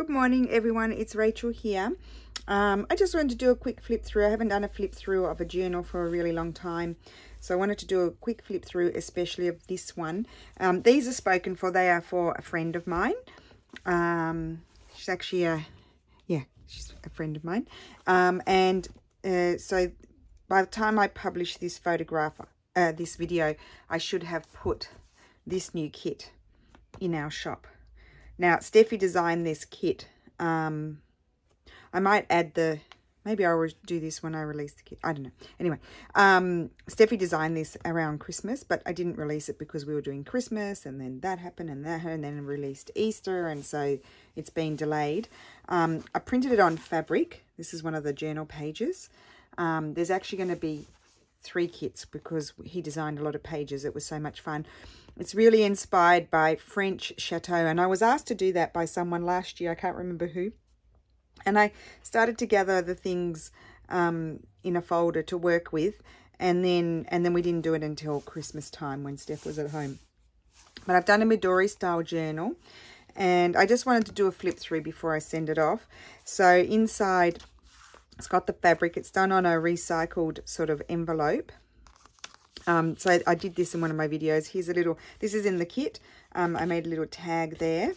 Good morning everyone, it's Rachel here. I just wanted to do a quick flip through. I haven't done a flip through of a journal for a really long time, so I wanted to do a quick flip through, especially of this one. These are spoken for. They are for a friend of mine. She's actually she's a friend of mine, so by the time I publish this photograph, this video, I should have put this new kit in our shop. Now, Steffi designed this kit. I might add maybe I'll do this when I release the kit. I don't know. Anyway, Steffi designed this around Christmas, but I didn't release it because we were doing Christmas, and then that happened, and then I released Easter, and so it's been delayed. I printed it on fabric. This is one of the journal pages. There's actually going to be 3 kits because he designed a lot of pages. It was so much fun. It's really inspired by French chateau, and I was asked to do that by someone last year. I can't remember who. And I started to gather the things in a folder to work with, and then we didn't do it until Christmas time when Steph was at home. But I've done a Midori style journal, and I just wanted to do a flip through before I send it off. So inside, it's got the fabric. It's done on a recycled sort of envelope. So I did this in one of my videos. Here's a little, this is in the kit. I made a little tag there.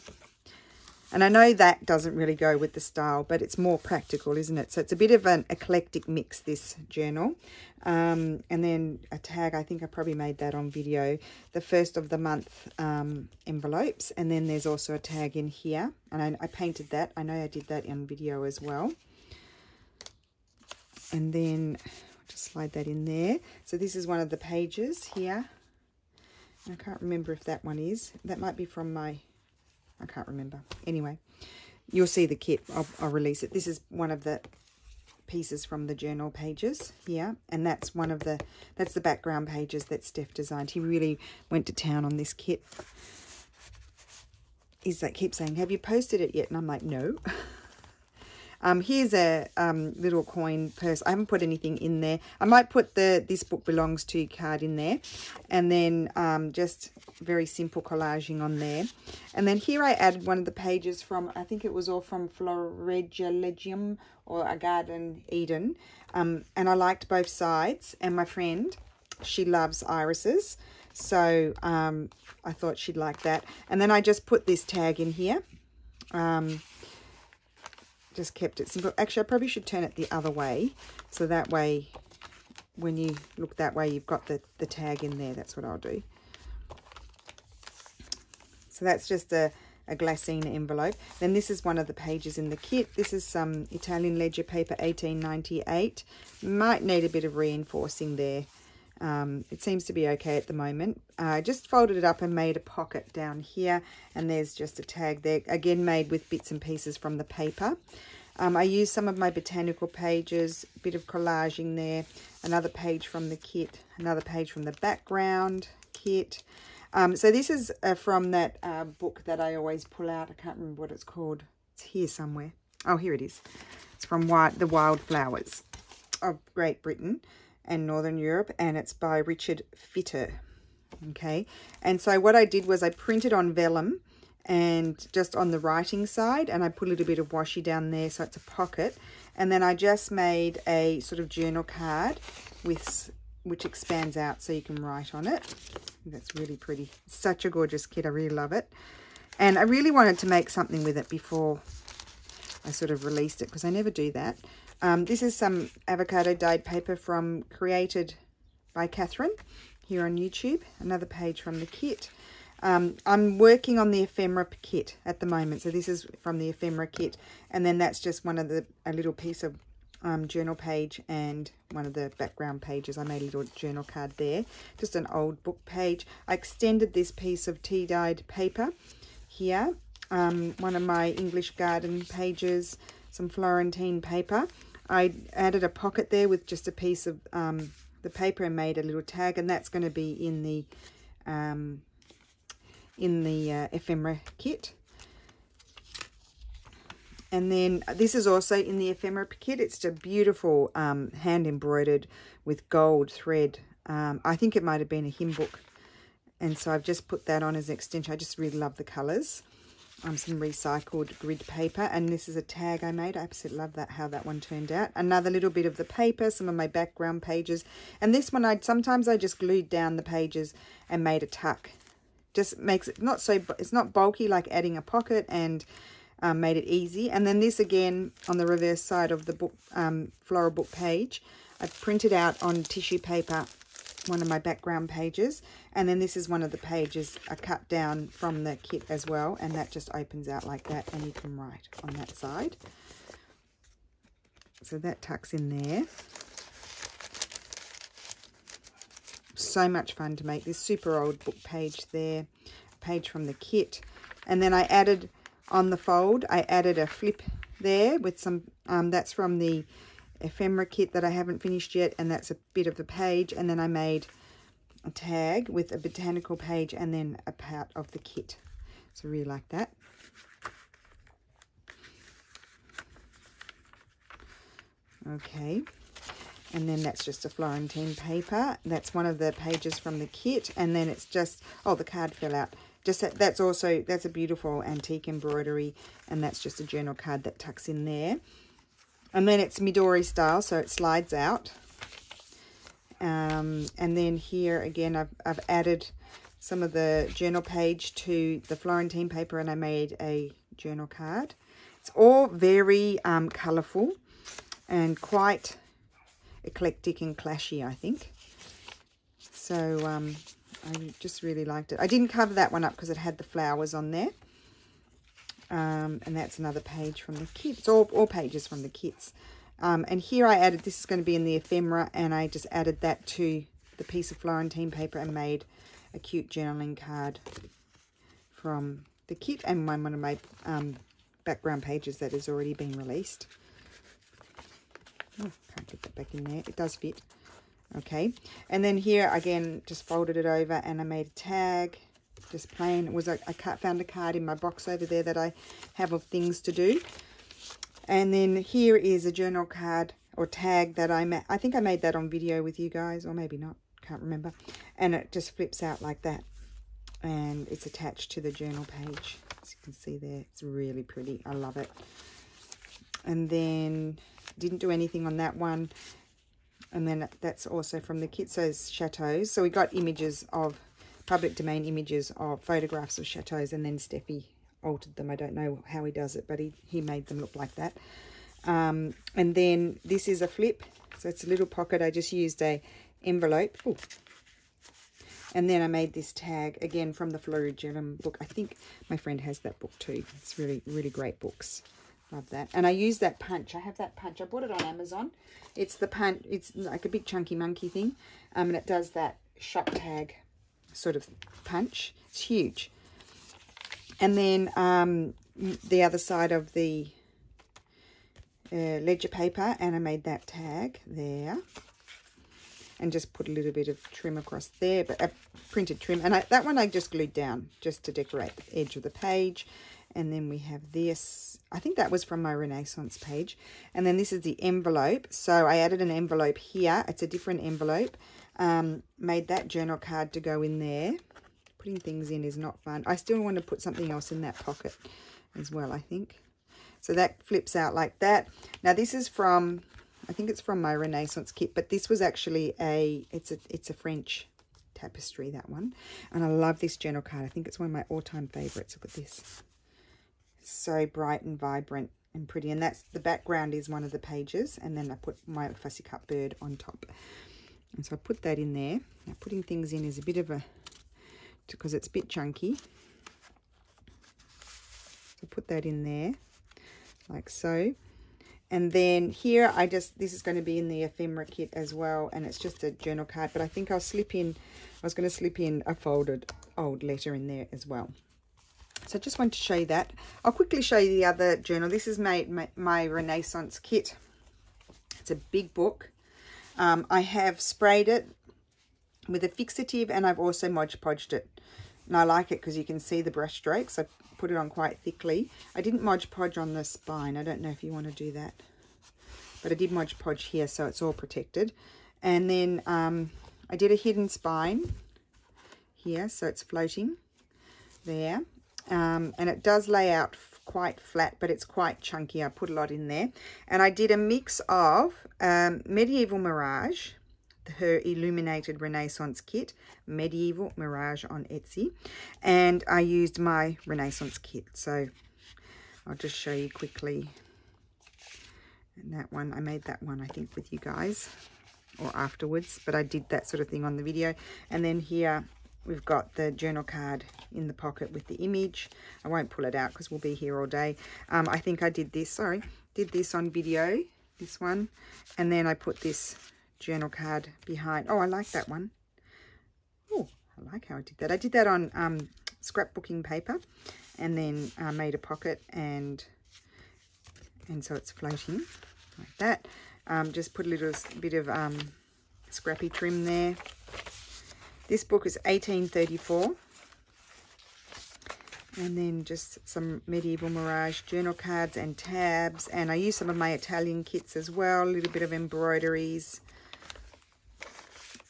And I know that doesn't really go with the style, but it's more practical, isn't it? So it's a bit of an eclectic mix, this journal. And then a tag, I think I probably made that on video. The first of the month envelopes. And then there's also a tag in here. And I painted that. I know I did that on video as well. And then just slide that in there. So this is one of the pages here. I can't remember if that one is. That might be from my, I can't remember. Anyway, you'll see the kit. I'll release it. This is one of the pieces from the journal pages here. And that's one of the, that's the background pages that Steph designed. He really went to town on this kit. He's like, keeps saying, have you posted it yet? And I'm like, no. Here's a little coin purse. I haven't put anything in there. I might put the This Book Belongs To You card in there. And then just very simple collaging on there. And then here I added one of the pages from, I think it was all from Florilegium or A Garden Eden. And I liked both sides. And my friend, she loves irises. So I thought she'd like that. And then I just put this tag in here. Just kept it simple. Actually, I probably should turn it the other way, so that way when you look that way you've got the tag in there. That's what I'll do. So that's just a glassine envelope. Then this is one of the pages in the kit. This is some Italian ledger paper, 1898. Might need a bit of reinforcing there. It seems to be okay at the moment. I just folded it up and made a pocket down here, and there's just a tag there, again made with bits and pieces from the paper. I used some of my botanical pages, a bit of collaging there, another page from the kit, another page from the background kit. So this is from that book that I always pull out. I can't remember what it's called. It's here somewhere. Oh, here it is. It's from The Wildflowers of Great Britain and Northern Europe, and it's by Richard Fitter. Okay, and so what I did was I printed on vellum and just on the writing side, and I put a little bit of washi down there so it's a pocket, and then I just made a sort of journal card which expands out so you can write on it. That's really pretty. It's such a gorgeous kit. I really love it, and I really wanted to make something with it before I sort of released it, because I never do that. This is some avocado dyed paper created by Catherine here on YouTube. Another page from the kit. I'm working on the ephemera kit at the moment. So this is from the ephemera kit. And then that's just one of a little piece of journal page and one of the background pages. I made a little journal card there. Just an old book page. I extended this piece of tea dyed paper here. One of my English garden pages. Some Florentine paper. I added a pocket there with just a piece of the paper and made a little tag, and that's going to be in the ephemera kit. And then this is also in the ephemera kit. It's a beautiful hand embroidered with gold thread. I think it might have been a hymn book, and so I've just put that on as an extension. I just really love the colours. some recycled grid paper, and this is a tag I made. I absolutely love that, how that one turned out. Another little bit of the paper, some of my background pages, and this one sometimes I just glued down the pages and made a tuck. Just makes it it's not bulky, like adding a pocket, and made it easy. And then this again on the reverse side of the book, floral book page, I printed out on tissue paper one of my background pages, and then this is one of the pages I cut down from the kit as well, and that just opens out like that, and you can write on that side. So that tucks in there. So much fun to make this super old book page there, page from the kit. And then I added on the fold, I added a flip there with some that's from the ephemera kit that I haven't finished yet, and that's a bit of the page. And then I made a tag with a botanical page and then a part of the kit. So I really like that. Okay, and then that's just a Florentine paper. That's one of the pages from the kit, and then it's just, oh, the card fell out. Just that's a beautiful antique embroidery, and that's just a journal card that tucks in there. And then it's Midori style, so it slides out. And then here again, I've added some of the journal page to the Florentine paper, and I made a journal card. It's all very colourful and quite eclectic and clashy, I think. So I just really liked it. I didn't cover that one up because it had the flowers on there. And that's another page from the kit. It's all pages from the kits. And here I added, this is going to be in the ephemera, and I just added that to the piece of Florentine paper and made a cute journaling card from the kit, and one of my background pages that has already been released. Oh, can't get that back in there. It does fit. Okay, and then here again, just folded it over and I made a tag, just plain. It was I found a card in my box over there that I have of things to do. And then here is a journal card or tag that I think I made that on video with you guys, or maybe not, can't remember. And it just flips out like that, and it's attached to the journal page, as you can see there. It's really pretty. I love it. And then didn't do anything on that one. And then that's also from the kit, so it's chateaus. So we got images of public domain images of photographs of chateaus, and then Steffi altered them. I don't know how he does it, but he made them look like that. And then this is a flip, so it's a little pocket. I just used a envelope. Ooh. And then I made this tag again from the Florigelum book. I think my friend has that book too. It's really, really great books. Love that. And I use that punch. I have that punch. I bought it on Amazon. It's the punch. It's like a big chunky monkey thing. And it does that shop tag sort of punch. It's huge. And then the other side of the ledger paper, and I made that tag there. And just put a little bit of trim across there, but a printed trim. And that one I just glued down just to decorate the edge of the page. And then we have this. I think that was from my Renaissance page. And then this is the envelope. So I added an envelope here. It's a different envelope. Made that journal card to go in there. Putting things in is not fun. I still want to put something else in that pocket as well, I think. So that flips out like that. Now this is from, I think it's from my Renaissance kit, but this was actually it's a French tapestry, that one. And I love this journal card. I think it's one of my all-time favorites. Look at this. So bright and vibrant and pretty, and that's the background is one of the pages, and then I put my fussy cut bird on top. And so I put that in there. Now putting things in is a bit of a, because it's a bit chunky, so put that in there like so. And then here this is going to be in the ephemera kit as well, and it's just a journal card, but I think I was going to slip in a folded old letter in there as well. So I just want to show you that. I'll quickly show you the other journal. This is my Renaissance kit. It's a big book. I have sprayed it with a fixative, and I've also Mod Podged it. And I like it because you can see the brush strokes. I put it on quite thickly. I didn't Mod Podge on the spine. I don't know if you want to do that. But I did Mod Podge here, so it's all protected. And then I did a hidden spine here, so it's floating there. and it does lay out quite flat, but it's quite chunky. I put a lot in there, and I did a mix of Medieval Mirage, her Illuminated Renaissance kit, Medieval Mirage on Etsy, and I used my Renaissance kit. So I'll just show you quickly. And that one, I made that one, I think, with you guys, or afterwards, but I did that sort of thing on the video. And then here we've got the journal card in the pocket with the image. I won't pull it out because we'll be here all day. I think I did this, did this on video, this one, and then I put this journal card behind. Oh, I like that one. Oh, I like how I did that. I did that on scrapbooking paper, and then made a pocket, and so it's floating like that. Just put a little bit of scrappy trim there. This book is 1834. And then just some Medieval Mirage journal cards and tabs. And I use some of my Italian kits as well. A little bit of embroideries.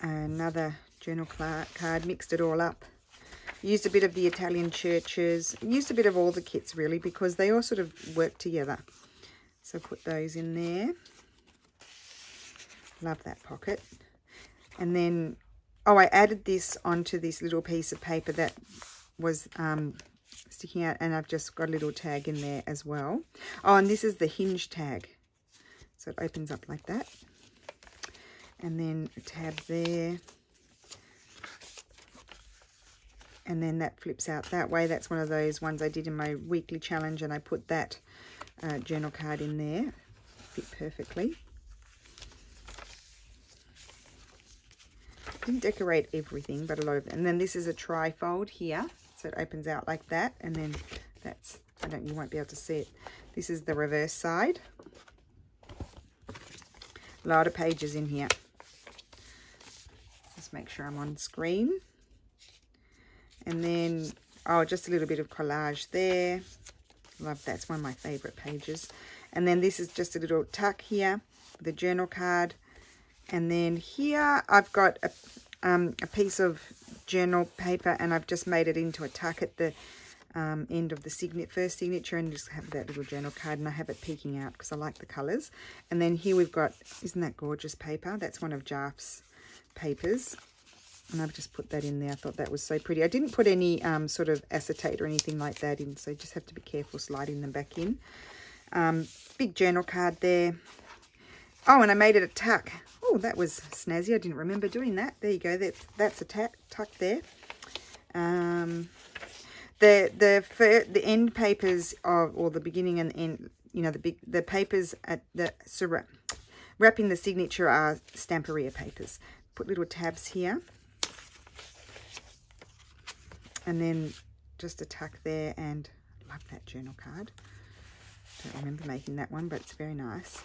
Another journal card. Mixed it all up. Used a bit of the Italian churches. Used a bit of all the kits really, because they all sort of work together. So put those in there. Love that pocket. And then, oh, I added this onto this little piece of paper that was sticking out, and I've just got a little tag in there as well. Oh, and this is the hinge tag. So it opens up like that. And then a tab there. And then that flips out that way. That's one of those ones I did in my weekly challenge, and I put that journal card in there. Fit perfectly. Didn't decorate everything, but a lot of it. And then this is a tri-fold here, so it opens out like that, and then that's, you won't be able to see it. This is the reverse side. A lot of pages in here. Just make sure I'm on screen. And then, oh, just a little bit of collage there. Love that. It's one of my favorite pages. And then this is just a little tuck here, the journal card. And then here I've got a piece of journal paper, and I've just made it into a tuck at the end of the first signature, and just have that little journal card, and I have it peeking out because I like the colours. And then here we've got, isn't that gorgeous paper? That's one of Jaff's papers, and I've just put that in there. I thought that was so pretty. I didn't put any sort of acetate or anything like that in, so you just have to be careful sliding them back in. Big journal card there. Oh, and I made it a tuck. Oh, that was snazzy. I didn't remember doing that. There you go. That's a tuck there. The end papers of, or the beginning and end, you know, the papers at the wrapping the signature are Stamperia papers. Put little tabs here, and then just a tuck there. And love that journal card. Don't remember making that one, but it's very nice.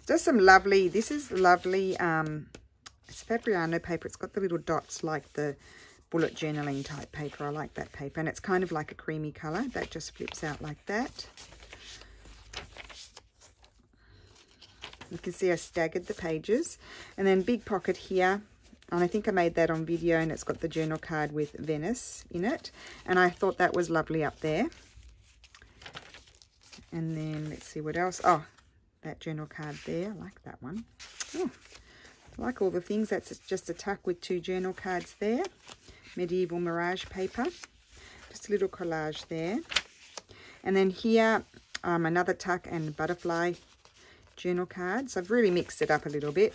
Just some lovely, this is lovely, it's Fabriano paper. It's got the little dots like the bullet journaling type paper. I like that paper, and it's kind of like a creamy colour. That just flips out like that. You can see I staggered the pages. And then big pocket here, and I think I made that on video, and it's got the journal card with Venice in it, and I thought that was lovely up there. And then let's see what else. Oh, that journal card there. I like that one. Oh, I like all the things. That's just a tuck with two journal cards there. Medieval Mirage paper. Just a little collage there. And then here, another tuck and butterfly journal card. So I've really mixed it up a little bit,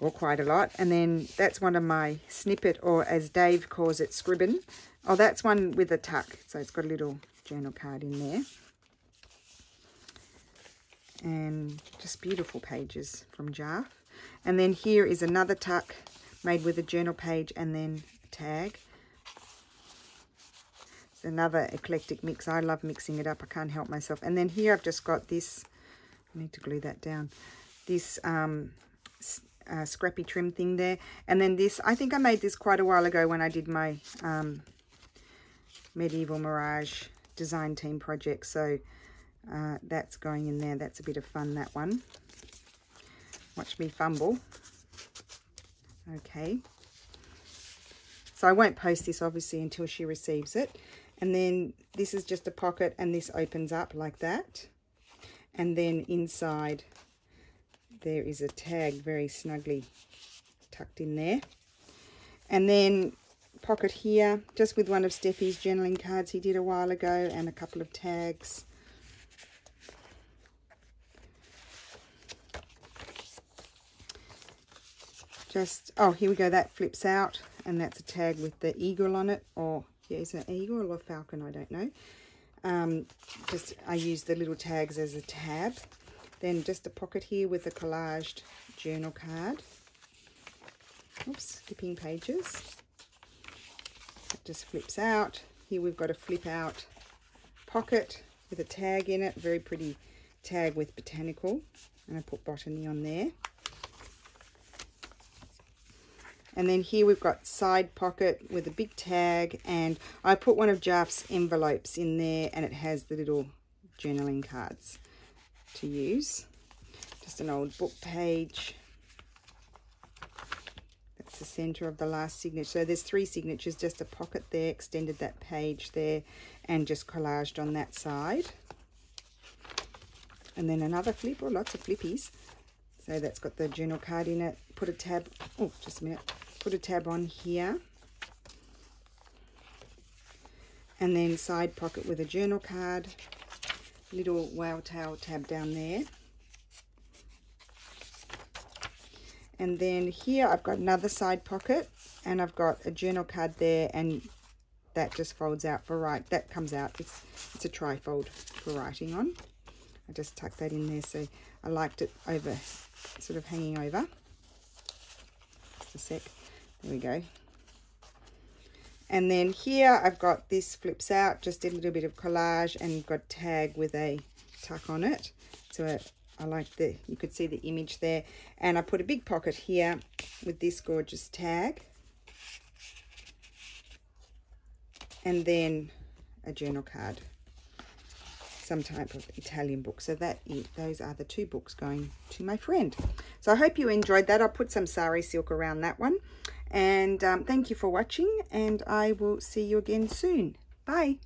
or quite a lot. And then that's one of my snippet, or as Dave calls it, scribbin. Oh, that's one with a tuck. So it's got a little journal card in there. And just beautiful pages from Jaff. And then here is another tuck made with a journal page and then a tag. It's another eclectic mix. I love mixing it up. I can't help myself. And then here I've just got this, I need to glue that down, this scrappy trim thing there. And then this, I think I made this quite a while ago when I did my Medieval Mirage design team project. So that's going in there. That's a bit of fun, that one. Watch me fumble. Okay. So I won't post this obviously until she receives it. And then this is just a pocket, and this opens up like that. And then inside there is a tag very snugly tucked in there. And then pocket here, just with one of Steffi's journaling cards he did a while ago, and a couple of tags. Just, oh, here we go, that flips out, and that's a tag with the eagle on it, or yeah, is it an eagle or a falcon? I don't know. Just, I use the little tags as a tab. Then just a pocket here with a collaged journal card. Oops, skipping pages. It just flips out. Here we've got a flip out pocket with a tag in it, very pretty tag with botanical, and I put botany on there. And then here we've got side pocket with a big tag, and I put one of Jaff's envelopes in there, and it has the little journaling cards to use. Just an old book page. That's the center of the last signature. So there's 3 signatures, just a pocket there, extended that page there, and just collaged on that side. And then another flip, or lots of flippies. So that's got the journal card in it. Put a tab, oh, just a minute. Put a tab on here. And then side pocket with a journal card. Little whale tail tab down there. And then here I've got another side pocket, and I've got a journal card there, and that just folds out for right. That comes out. It's a trifold for writing on. I just tucked that in there, so I liked it over, sort of hanging over. Just a sec. There we go. And then here I've got this flips out, just a little bit of collage, and got tag with a tuck on it. So I like the, you could see the image there. And I put a big pocket here with this gorgeous tag. And then a journal card. Some type of Italian book. So those are the 2 books going to my friend. So I hope you enjoyed that. I'll put some sari silk around that one. And thank you for watching, and I will see you again soon. Bye.